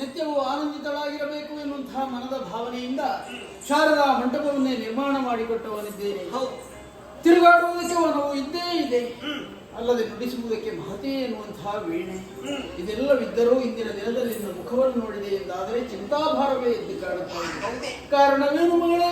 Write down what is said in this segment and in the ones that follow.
ನಿತ್ಯವೂ ಆನಂದಿತಳಾಗಿರಬೇಕು ಎನ್ನುವಂತಹ ಮನದ ಭಾವನೆಯಿಂದ ಶಾರದಾ ಮಂಟಪವನ್ನೇ ನಿರ್ಮಾಣ ಮಾಡಿಕೊಟ್ಟವನಿದ್ದೇನೆ. ತಿರುಗಾಡುವುದಕ್ಕೆ ವನವು ಇದ್ದೇ ಇದೆ, ಅಲ್ಲದೆ ನುಡಿಸುವುದಕ್ಕೆ ಮಹತೆ ಎನ್ನುವಂತಹ ವೀಣೆ ಇದೆಲ್ಲವಿದ್ದರೂ ಇಂದಿನ ದಿನದಲ್ಲಿ ನಿನ್ನ ಮುಖವನ್ನು ನೋಡಿದೆ ಎಂದಾದರೆ ಚಿಂತಾಭಾರವೇ ಎದ್ದು ಕಾಣುತ್ತದೆ. ಕಾರಣವೇನು ಮಗಳೇ?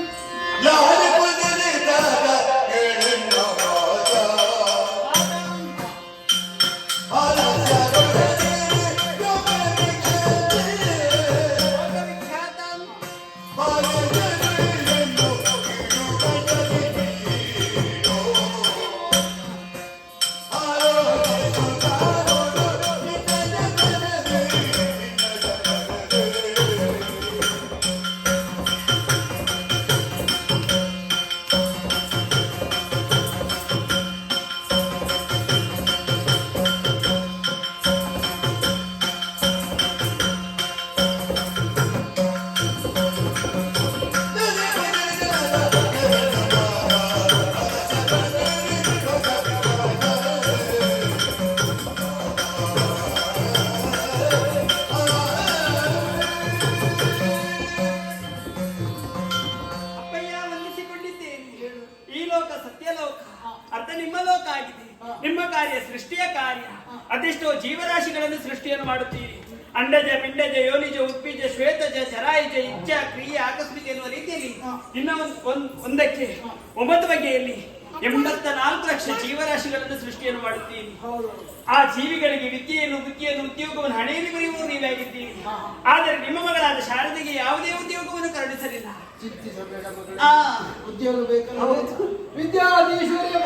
ನಿಮ್ಮ ಕಾರ್ಯ ಸೃಷ್ಟಿಯ ಕಾರ್ಯ. ಅದೆಷ್ಟೋ ಜೀವರಾಶಿಗಳನ್ನು ಸೃಷ್ಟಿಯನ್ನು ಮಾಡುತ್ತೀರಿ. ಅಂಡಜ, ಪಿಂಡಜ, ಯೋನಿಜ, ಉತ್ಪೀಜ, ಶ್ವೇತಜ, ಚರಾಯಿಜ, ಇಚ್ಛ, ಕ್ರಿಯೆ, ಆಕಸ್ಮಿಕ ಎನ್ನುವ ರೀತಿಯಲ್ಲಿ ಇನ್ನ ಒಂದಕ್ಕೆ 9 ಬಗೆಯಲ್ಲಿ 84 ಲಕ್ಷ ಜೀವರಾಶಿಗಳನ್ನು ಸೃಷ್ಟಿಯನ್ನು ಮಾಡುತ್ತೀರಿ. ಆ ಜೀವಿಗಳಿಗೆ ವಿದ್ಯೆಯನ್ನು, ಬುದ್ಧಿಯನ್ನು, ಉದ್ಯೋಗವನ್ನು ಹಣೆಯಲ್ಲಿ ಬರೆಯುವವರು ನೀವಾಗಿದ್ದೀರಿ. ಆದರೆ ನಿಮ್ಮ ಮಗಳಾದ ಶಾರದೆಗೆ ಯಾವುದೇ ಉದ್ಯೋಗವನ್ನು ಕರುಣಿಸಲಿಲ್ಲ. ಚಿಂತಿಸಬೇಡ ಮಗಳೇ, ಉದ್ಯೋಗ ಬೇಕಲ್ಲ, ವಿದ್ಯಾಧೀಶ್ವರಿಯ